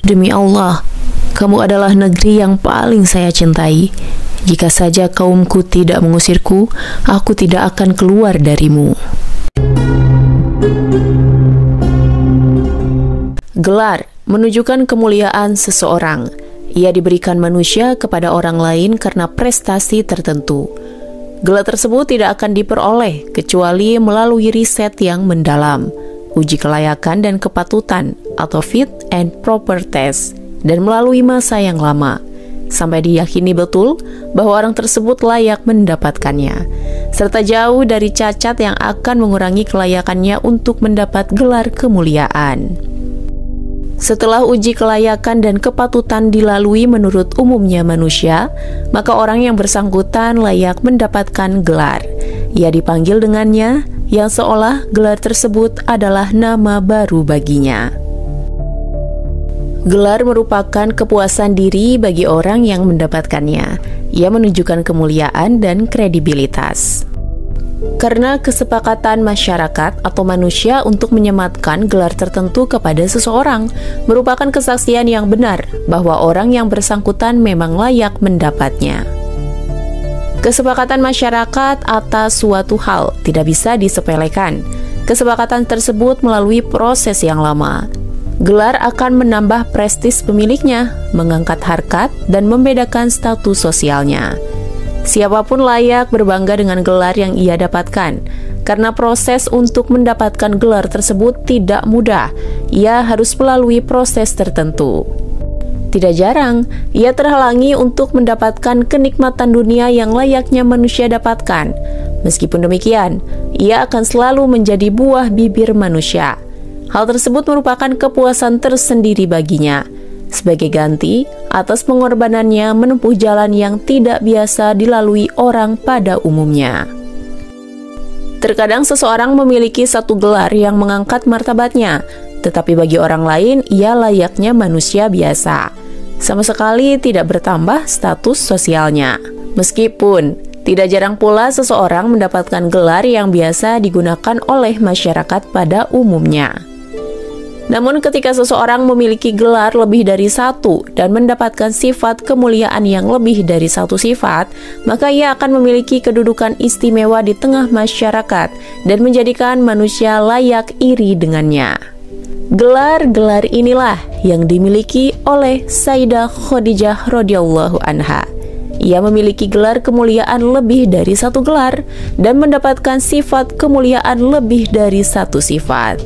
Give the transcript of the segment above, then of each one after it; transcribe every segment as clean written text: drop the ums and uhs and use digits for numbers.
Demi Allah, kamu adalah negeri yang paling saya cintai. Jika saja kaumku tidak mengusirku, aku tidak akan keluar darimu. Gelar menunjukkan kemuliaan seseorang. Ia diberikan manusia kepada orang lain karena prestasi tertentu. Gelar tersebut tidak akan diperoleh kecuali melalui riset yang mendalam, uji kelayakan dan kepatutan atau fit and proper test, dan melalui masa yang lama, sampai diyakini betul bahwa orang tersebut layak mendapatkannya, serta jauh dari cacat yang akan mengurangi kelayakannya untuk mendapat gelar kemuliaan. Setelah uji kelayakan dan kepatutan dilalui menurut umumnya manusia, maka orang yang bersangkutan layak mendapatkan gelar. Ia dipanggil dengannya, yang seolah gelar tersebut adalah nama baru baginya. Gelar merupakan kepuasan diri bagi orang yang mendapatkannya. Ia menunjukkan kemuliaan dan kredibilitas. Karena kesepakatan masyarakat atau manusia untuk menyematkan gelar tertentu kepada seseorang merupakan kesaksian yang benar bahwa orang yang bersangkutan memang layak mendapatnya. Kesepakatan masyarakat atas suatu hal tidak bisa disepelekan. Kesepakatan tersebut melalui proses yang lama. Gelar akan menambah prestis pemiliknya, mengangkat harkat, dan membedakan status sosialnya. Siapapun layak berbangga dengan gelar yang ia dapatkan, karena proses untuk mendapatkan gelar tersebut tidak mudah. Ia harus melalui proses tertentu. Tidak jarang, ia terhalangi untuk mendapatkan kenikmatan dunia yang layaknya manusia dapatkan. Meskipun demikian, ia akan selalu menjadi buah bibir manusia. Hal tersebut merupakan kepuasan tersendiri baginya, sebagai ganti atas pengorbanannya menempuh jalan yang tidak biasa dilalui orang pada umumnya. Terkadang seseorang memiliki satu gelar yang mengangkat martabatnya, tetapi bagi orang lain ia layaknya manusia biasa. Sama sekali tidak bertambah status sosialnya. Meskipun tidak jarang pula seseorang mendapatkan gelar yang biasa digunakan oleh masyarakat pada umumnya. Namun ketika seseorang memiliki gelar lebih dari satu dan mendapatkan sifat kemuliaan yang lebih dari satu sifat, maka ia akan memiliki kedudukan istimewa di tengah masyarakat dan menjadikan manusia layak iri dengannya. Gelar-gelar inilah yang dimiliki oleh Sayyidah Khadijah radhiyallahu anha. Ia memiliki gelar kemuliaan lebih dari satu gelar dan mendapatkan sifat kemuliaan lebih dari satu sifat.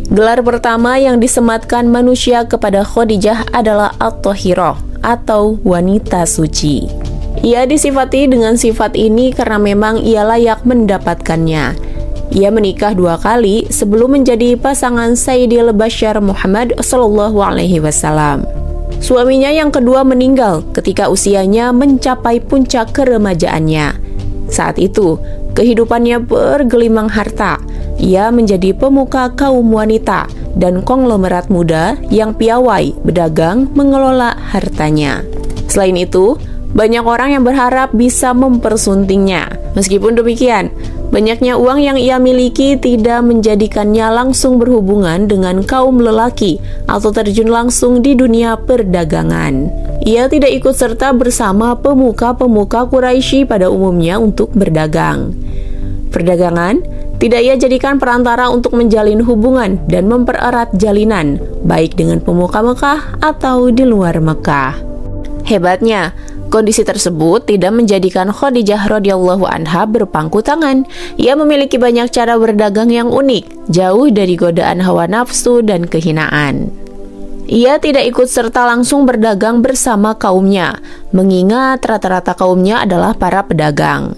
Gelar pertama yang disematkan manusia kepada Khadijah adalah At-Thahirah atau wanita suci. Ia disifati dengan sifat ini karena memang ia layak mendapatkannya. Ia menikah 2 kali sebelum menjadi pasangan Sayyidil Bashar Muhammad SAW. Suaminya yang kedua meninggal ketika usianya mencapai puncak keremajaannya. Saat itu, kehidupannya bergelimang harta. Ia menjadi pemuka kaum wanita dan konglomerat muda yang piawai berdagang mengelola hartanya. Selain itu, banyak orang yang berharap bisa mempersuntingnya. Meskipun demikian, banyaknya uang yang ia miliki tidak menjadikannya langsung berhubungan dengan kaum lelaki atau terjun langsung di dunia perdagangan. Ia tidak ikut serta bersama pemuka-pemuka Quraisy pada umumnya untuk berdagang. Perdagangan tidak ia jadikan perantara untuk menjalin hubungan dan mempererat jalinan, baik dengan pemuka Mekah atau di luar Mekah. Hebatnya, kondisi tersebut tidak menjadikan Khadijah radhiyallahu anha berpangku tangan. Ia memiliki banyak cara berdagang yang unik, jauh dari godaan hawa nafsu dan kehinaan. Ia tidak ikut serta langsung berdagang bersama kaumnya, mengingat rata-rata kaumnya adalah para pedagang.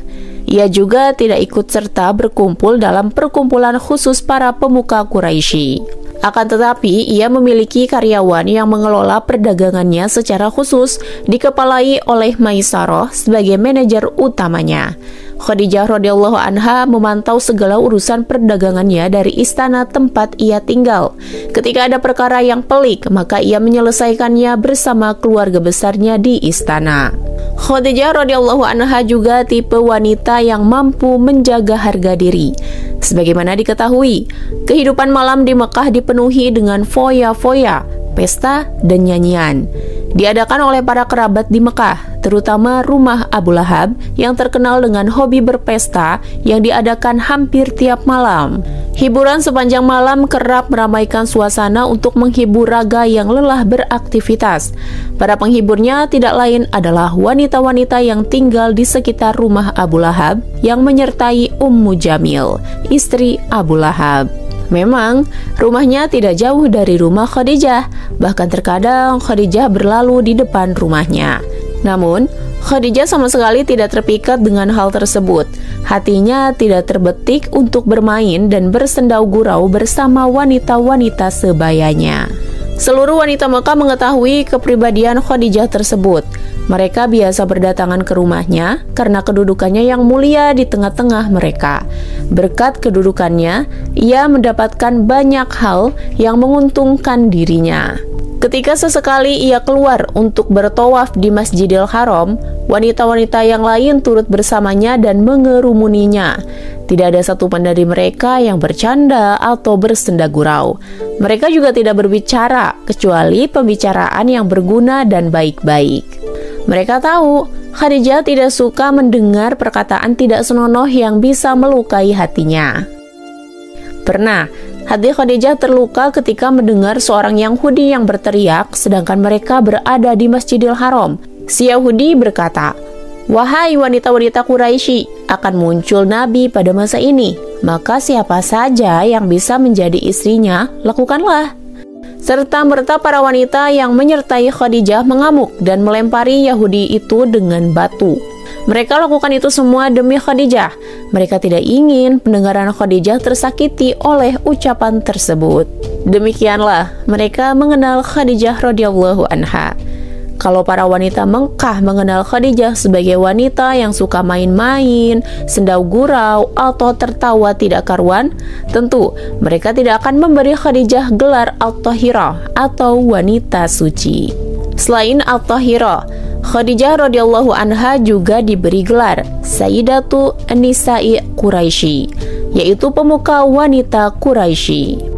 Ia juga tidak ikut serta berkumpul dalam perkumpulan khusus para pemuka Quraisy. Akan tetapi, ia memiliki karyawan yang mengelola perdagangannya secara khusus, dikepalai oleh Maisarah sebagai manajer utamanya. Khadijah radhiyallahu anha memantau segala urusan perdagangannya dari istana tempat ia tinggal. Ketika ada perkara yang pelik, maka ia menyelesaikannya bersama keluarga besarnya di istana. Khadijah radhiyallahu anha juga tipe wanita yang mampu menjaga harga diri. Sebagaimana diketahui, kehidupan malam di Mekah dipenuhi dengan foya-foya, pesta, dan nyanyian. Diadakan oleh para kerabat di Mekah, terutama rumah Abu Lahab yang terkenal dengan hobi berpesta yang diadakan hampir tiap malam. Hiburan sepanjang malam kerap meramaikan suasana untuk menghibur raga yang lelah beraktivitas. Para penghiburnya tidak lain adalah wanita-wanita yang tinggal di sekitar rumah Abu Lahab yang menyertai Ummu Jamil, istri Abu Lahab. Memang, rumahnya tidak jauh dari rumah Khadijah, bahkan terkadang Khadijah berlalu di depan rumahnya. Namun, Khadijah sama sekali tidak terpikat dengan hal tersebut. Hatinya tidak terbetik untuk bermain dan bersendau gurau bersama wanita-wanita sebayanya. Seluruh wanita Mekah mengetahui kepribadian Khadijah tersebut. Mereka biasa berdatangan ke rumahnya karena kedudukannya yang mulia di tengah-tengah mereka. Berkat kedudukannya, ia mendapatkan banyak hal yang menguntungkan dirinya. Ketika sesekali ia keluar untuk bertawaf di Masjidil Haram, wanita-wanita yang lain turut bersamanya dan mengerumuninya. Tidak ada satupun dari mereka yang bercanda atau bersenda gurau. Mereka juga tidak berbicara, kecuali pembicaraan yang berguna dan baik-baik. Mereka tahu, Khadijah tidak suka mendengar perkataan tidak senonoh yang bisa melukai hatinya. Pernah, hati Khadijah terluka ketika mendengar seorang Yahudi yang berteriak sedangkan mereka berada di Masjidil Haram. Si Yahudi berkata, "Wahai wanita-wanita Quraisy, akan muncul Nabi pada masa ini. Maka siapa saja yang bisa menjadi istrinya, lakukanlah." Serta-merta para wanita yang menyertai Khadijah mengamuk dan melempari Yahudi itu dengan batu. Mereka lakukan itu semua demi Khadijah. Mereka tidak ingin pendengaran Khadijah tersakiti oleh ucapan tersebut. Demikianlah mereka mengenal Khadijah radhiyallahu anha. Kalau para wanita Mekah mengenal Khadijah sebagai wanita yang suka main-main, sendau gurau, atau tertawa tidak karuan, tentu mereka tidak akan memberi Khadijah gelar At-Tahirah atau wanita suci. Selain At-Tahirah, Khadijah radhiyallahu anha juga diberi gelar Sayyidatu An-Nisa'i Quraisy, yaitu pemuka wanita Quraisy.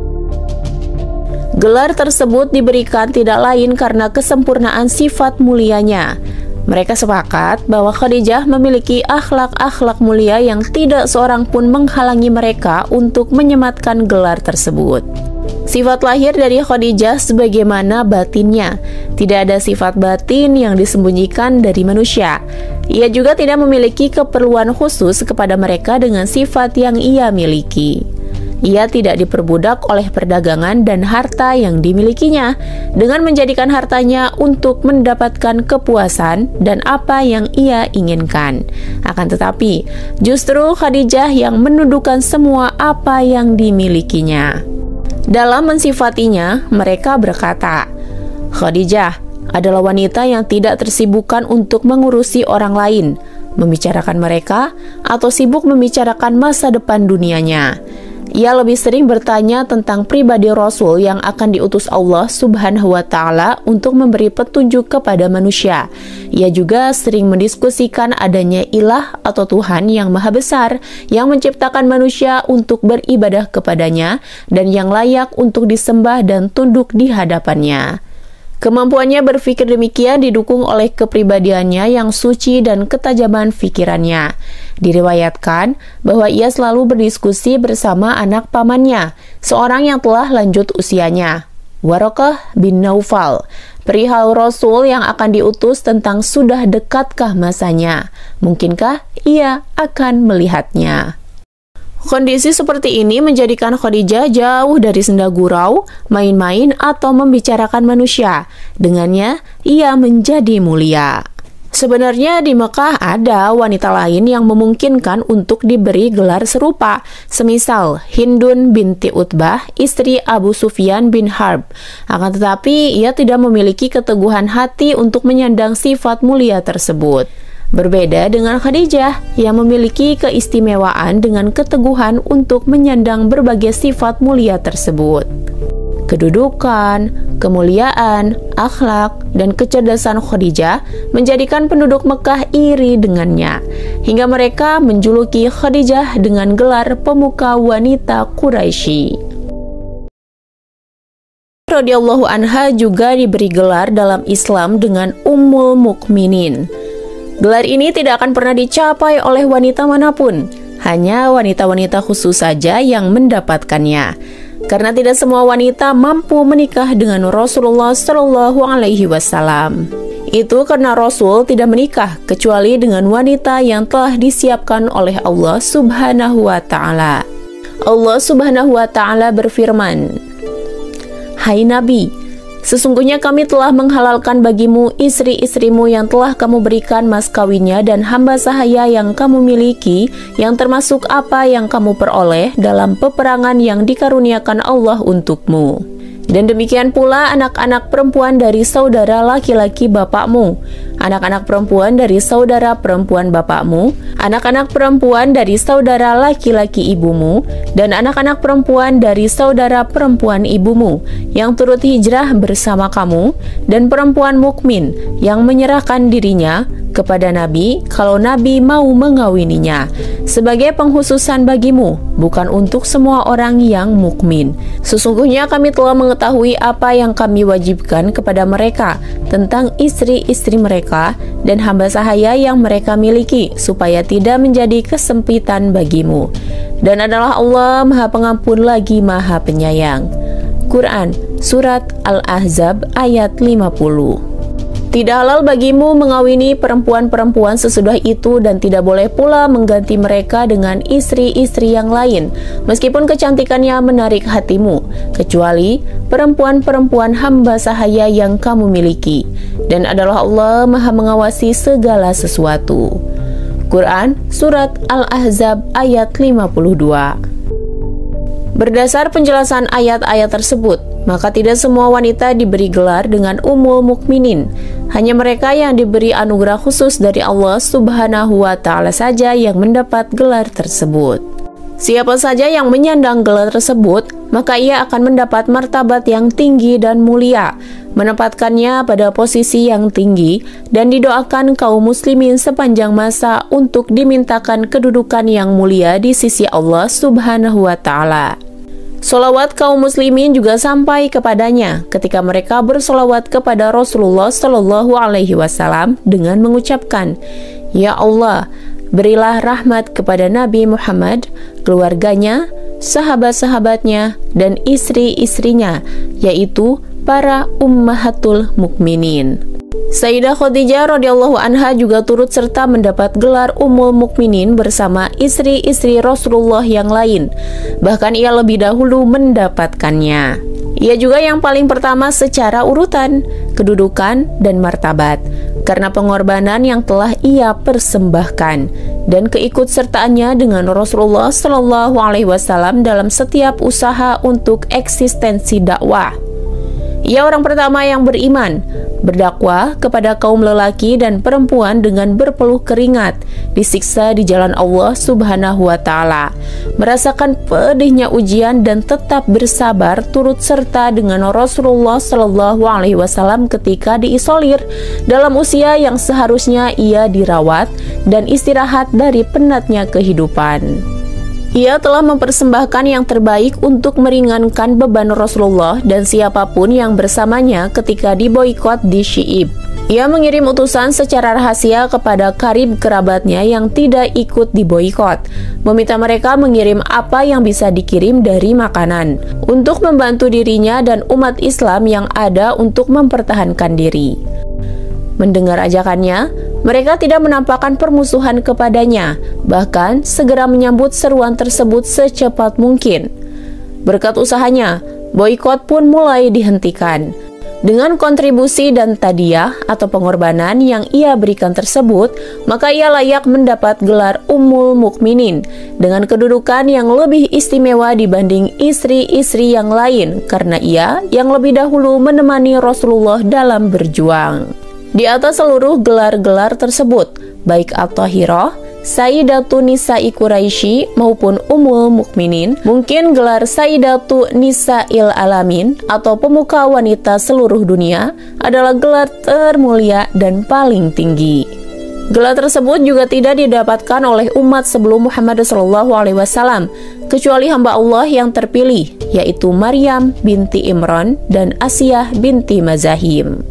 Gelar tersebut diberikan tidak lain karena kesempurnaan sifat mulianya. Mereka sepakat bahwa Khadijah memiliki akhlak-akhlak mulia yang tidak seorang pun menghalangi mereka untuk menyematkan gelar tersebut. Sifat lahir dari Khadijah sebagaimana batinnya. Tidak ada sifat batin yang disembunyikan dari manusia. Ia juga tidak memiliki keperluan khusus kepada mereka dengan sifat yang ia miliki. Ia tidak diperbudak oleh perdagangan dan harta yang dimilikinya dengan menjadikan hartanya untuk mendapatkan kepuasan dan apa yang ia inginkan. Akan tetapi, justru Khadijah yang menundukkan semua apa yang dimilikinya. Dalam mensifatinya, mereka berkata, Khadijah adalah wanita yang tidak tersibukkan untuk mengurusi orang lain, membicarakan mereka, atau sibuk membicarakan masa depan dunianya. Ia lebih sering bertanya tentang pribadi Rasul yang akan diutus Allah Subhanahu wa Ta'ala untuk memberi petunjuk kepada manusia. Ia juga sering mendiskusikan adanya ilah atau Tuhan yang maha besar yang menciptakan manusia untuk beribadah kepadanya dan yang layak untuk disembah dan tunduk di hadapannya. Kemampuannya berpikir demikian didukung oleh kepribadiannya yang suci dan ketajaman pikirannya. Diriwayatkan bahwa ia selalu berdiskusi bersama anak pamannya, seorang yang telah lanjut usianya, Waraqah bin Naufal, perihal Rasul yang akan diutus tentang sudah dekatkah masanya, mungkinkah ia akan melihatnya. Kondisi seperti ini menjadikan Khadijah jauh dari senda gurau, main-main, atau membicarakan manusia. Dengannya, ia menjadi mulia. Sebenarnya di Mekah ada wanita lain yang memungkinkan untuk diberi gelar serupa, semisal Hindun binti Utbah, istri Abu Sufyan bin Harb. Akan tetapi, ia tidak memiliki keteguhan hati untuk menyandang sifat mulia tersebut. Berbeda dengan Khadijah yang memiliki keistimewaan dengan keteguhan untuk menyandang berbagai sifat mulia tersebut. Kedudukan, kemuliaan, akhlak, dan kecerdasan Khadijah menjadikan penduduk Mekah iri dengannya, hingga mereka menjuluki Khadijah dengan gelar pemuka wanita Quraisy. Radhiyallahu anha juga diberi gelar dalam Islam dengan Ummul Mukminin. Gelar ini tidak akan pernah dicapai oleh wanita manapun, hanya wanita-wanita khusus saja yang mendapatkannya. Karena tidak semua wanita mampu menikah dengan Rasulullah Shallallahu Alaihi Wasallam. Itu karena Rasul tidak menikah kecuali dengan wanita yang telah disiapkan oleh Allah Subhanahu Wa Taala. Allah Subhanahu Wa Taala berfirman, "Hai Nabi, sesungguhnya kami telah menghalalkan bagimu istri-istrimu yang telah kamu berikan mas kawinnya dan hamba sahaya yang kamu miliki, yang termasuk apa yang kamu peroleh dalam peperangan yang dikaruniakan Allah untukmu. Dan demikian pula anak-anak perempuan dari saudara laki-laki bapakmu, anak-anak perempuan dari saudara perempuan bapakmu, anak-anak perempuan dari saudara laki-laki ibumu, dan anak-anak perempuan dari saudara perempuan ibumu yang turut hijrah bersama kamu, dan perempuan mukmin yang menyerahkan dirinya kepada Nabi kalau Nabi mau mengawininya, sebagai penghususan bagimu, bukan untuk semua orang yang mukmin. Sesungguhnya kami telah mengetahui apa yang kami wajibkan kepada mereka tentang istri-istri mereka dan hamba sahaya yang mereka miliki, supaya tidak menjadi kesempitan bagimu. Dan adalah Allah Maha Pengampun lagi Maha Penyayang." Quran Surat Al-Ahzab ayat 50. Tidak halal bagimu mengawini perempuan-perempuan sesudah itu dan tidak boleh pula mengganti mereka dengan istri-istri yang lain, meskipun kecantikannya menarik hatimu, kecuali perempuan-perempuan hamba sahaya yang kamu miliki. Dan adalah Allah Maha mengawasi segala sesuatu. Quran Surat Al-Ahzab ayat 52. Berdasar penjelasan ayat-ayat tersebut, maka tidak semua wanita diberi gelar dengan Ummul Mukminin. Hanya mereka yang diberi anugerah khusus dari Allah Subhanahu wa Ta'ala saja yang mendapat gelar tersebut. Siapa saja yang menyandang gelar tersebut, maka ia akan mendapat martabat yang tinggi dan mulia, menempatkannya pada posisi yang tinggi, dan didoakan kaum muslimin sepanjang masa untuk dimintakan kedudukan yang mulia di sisi Allah Subhanahu wa Ta'ala. Solawat kaum muslimin juga sampai kepadanya ketika mereka bersolawat kepada Rasulullah Shallallahu Alaihi Wasallam dengan mengucapkan, "Ya Allah, berilah rahmat kepada Nabi Muhammad, keluarganya, sahabat-sahabatnya, dan istri-istrinya, yaitu para ummahatul mukminin." Sayyidah Khadijah radhiyallahu anha juga turut serta mendapat gelar Ummul Mukminin bersama istri-istri Rasulullah yang lain. Bahkan ia lebih dahulu mendapatkannya. Ia juga yang paling pertama secara urutan, kedudukan, dan martabat, karena pengorbanan yang telah ia persembahkan dan keikutsertaannya dengan Rasulullah Shallallahu Alaihi Wasallam dalam setiap usaha untuk eksistensi dakwah. Ia orang pertama yang beriman, berdakwah kepada kaum lelaki dan perempuan dengan berpeluh keringat, disiksa di jalan Allah Subhanahu wa Ta'ala, merasakan pedihnya ujian dan tetap bersabar turut serta dengan Rasulullah Shallallahu Alaihi Wasallam ketika diisolir dalam usia yang seharusnya ia dirawat dan istirahat dari penatnya kehidupan. Ia telah mempersembahkan yang terbaik untuk meringankan beban Rasulullah dan siapapun yang bersamanya ketika diboikot di Syi'ib. Ia mengirim utusan secara rahasia kepada karib kerabatnya yang tidak ikut diboikot, meminta mereka mengirim apa yang bisa dikirim dari makanan untuk membantu dirinya dan umat Islam yang ada untuk mempertahankan diri. Mendengar ajakannya, mereka tidak menampakkan permusuhan kepadanya, bahkan segera menyambut seruan tersebut secepat mungkin. Berkat usahanya, boikot pun mulai dihentikan. Dengan kontribusi dan tadiah atau pengorbanan yang ia berikan tersebut, maka ia layak mendapat gelar Ummul Mukminin dengan kedudukan yang lebih istimewa dibanding istri-istri yang lain, karena ia yang lebih dahulu menemani Rasulullah dalam berjuang. Di atas seluruh gelar-gelar tersebut, baik At-Tahirah, Sayyidatu Nisa'i Quraisy maupun Ummul Mukminin, mungkin gelar Sayyidatu Nisa'il Alamin atau pemuka wanita seluruh dunia adalah gelar termulia dan paling tinggi. Gelar tersebut juga tidak didapatkan oleh umat sebelum Muhammad SAW, kecuali hamba Allah yang terpilih, yaitu Maryam binti Imran dan Asiyah binti Mazahim.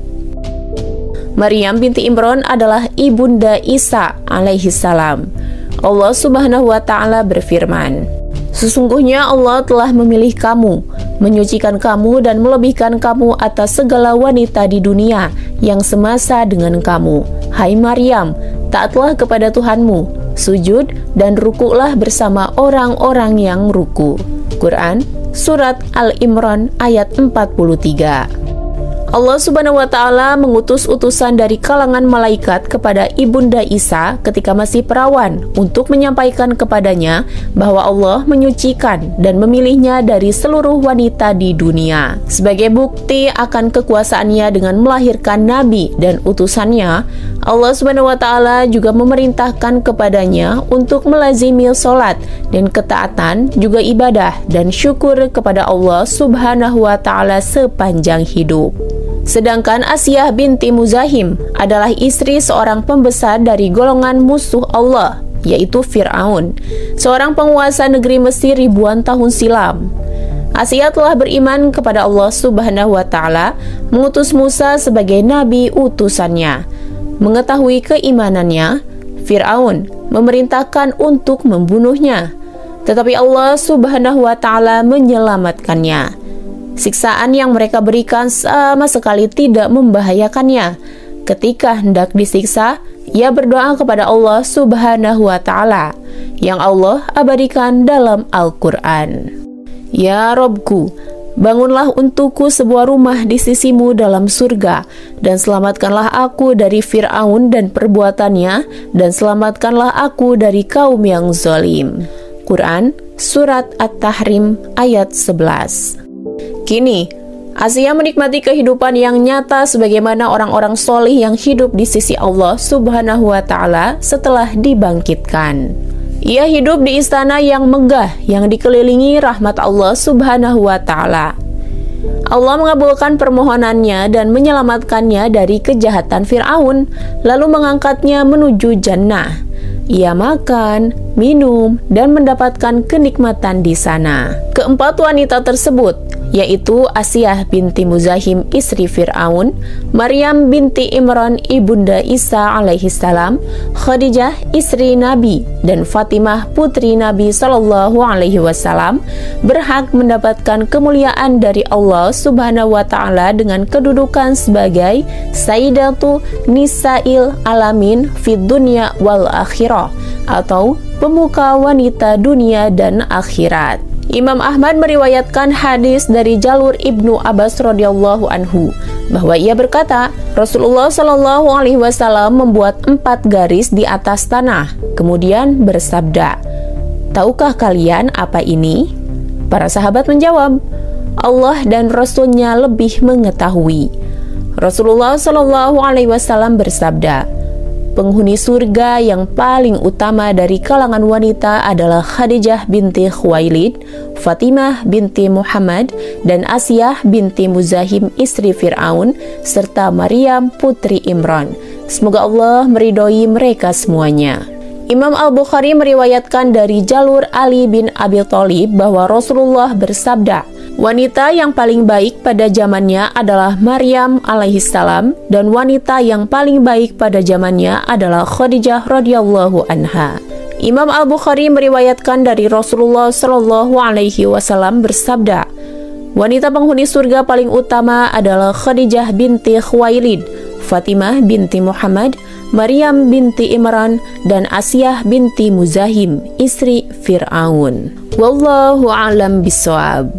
Maryam binti Imran adalah ibunda Isa alaihissalam. Allah Subhanahu wa Ta'ala berfirman, "Sesungguhnya Allah telah memilih kamu, menyucikan kamu dan melebihkan kamu atas segala wanita di dunia yang semasa dengan kamu. Hai Maryam, taatlah kepada Tuhanmu, sujud dan rukuklah bersama orang-orang yang ruku." Quran Surat Al-Imran ayat 43. Allah Subhanahu wa Ta'ala mengutus utusan dari kalangan malaikat kepada ibunda Isa ketika masih perawan untuk menyampaikan kepadanya bahwa Allah menyucikan dan memilihnya dari seluruh wanita di dunia. Sebagai bukti akan kekuasaannya dengan melahirkan nabi dan utusannya, Allah Subhanahu wa Ta'ala juga memerintahkan kepadanya untuk melazimi salat dan ketaatan, juga ibadah dan syukur kepada Allah Subhanahu wa Ta'ala sepanjang hidup. Sedangkan Asiyah binti Muzahim adalah istri seorang pembesar dari golongan musuh Allah, yaitu Fir'aun, seorang penguasa negeri Mesir ribuan tahun silam. Asiyah telah beriman kepada Allah Subhanahu wa Ta'ala, mengutus Musa sebagai nabi utusannya. Mengetahui keimanannya, Fir'aun memerintahkan untuk membunuhnya, tetapi Allah Subhanahu wa Ta'ala menyelamatkannya. Siksaan yang mereka berikan sama sekali tidak membahayakannya. Ketika hendak disiksa, ia berdoa kepada Allah Subhanahu wa Ta'ala yang Allah abadikan dalam Al-Quran. Ya Robku, bangunlah untukku sebuah rumah di sisimu dalam surga, dan selamatkanlah aku dari Fir'aun dan perbuatannya, dan selamatkanlah aku dari kaum yang zalim. Quran Surat At-Tahrim ayat 11. Kini, Asiyah menikmati kehidupan yang nyata sebagaimana orang-orang solih yang hidup di sisi Allah Subhanahu wa Ta'ala setelah dibangkitkan. Ia hidup di istana yang megah yang dikelilingi rahmat Allah Subhanahu wa Ta'ala. Allah mengabulkan permohonannya dan menyelamatkannya dari kejahatan Fir'aun, lalu mengangkatnya menuju jannah. Ia makan, minum, dan mendapatkan kenikmatan di sana. Keempat wanita tersebut, yaitu Asiyah binti Muzahim istri Fir'aun, Maryam binti Imran ibunda Isa alaihissalam, Khadijah istri Nabi, dan Fatimah putri Nabi sallallahu alaihi wasallam berhak mendapatkan kemuliaan dari Allah Subhanahu wa Ta'ala dengan kedudukan sebagai Sayyidatu Nisa'il Alamin fid dunya wal akhirah, atau pemuka wanita dunia dan akhirat. Imam Ahmad meriwayatkan hadis dari jalur Ibnu Abbas radhiyallahu anhu bahwa ia berkata, Rasulullah Shallallahu alaihi wasallam membuat 4 garis di atas tanah, kemudian bersabda, "Tahukah kalian apa ini?" Para sahabat menjawab, "Allah dan Rasul-Nya lebih mengetahui." Rasulullah Shallallahu alaihi wasallam bersabda, "Penghuni surga yang paling utama dari kalangan wanita adalah Khadijah binti Khuwailid, Fatimah binti Muhammad, dan Asiyah binti Muzahim istri Fir'aun, serta Maryam putri Imran. Semoga Allah meridhoi mereka semuanya." Imam Al-Bukhari meriwayatkan dari jalur Ali bin Abi Thalib bahwa Rasulullah bersabda, "Wanita yang paling baik pada zamannya adalah Maryam alaihissalam, dan wanita yang paling baik pada zamannya adalah Khadijah radhiyallahu anha." Imam Al-Bukhari meriwayatkan dari Rasulullah Shallallahu alaihi wasallam bersabda, "Wanita penghuni surga paling utama adalah Khadijah binti Khuwailid, Fatimah binti Muhammad, Maryam binti Imran, dan Asiyah binti Muzahim istri Fir'aun." Wallahu a'lam bishawab.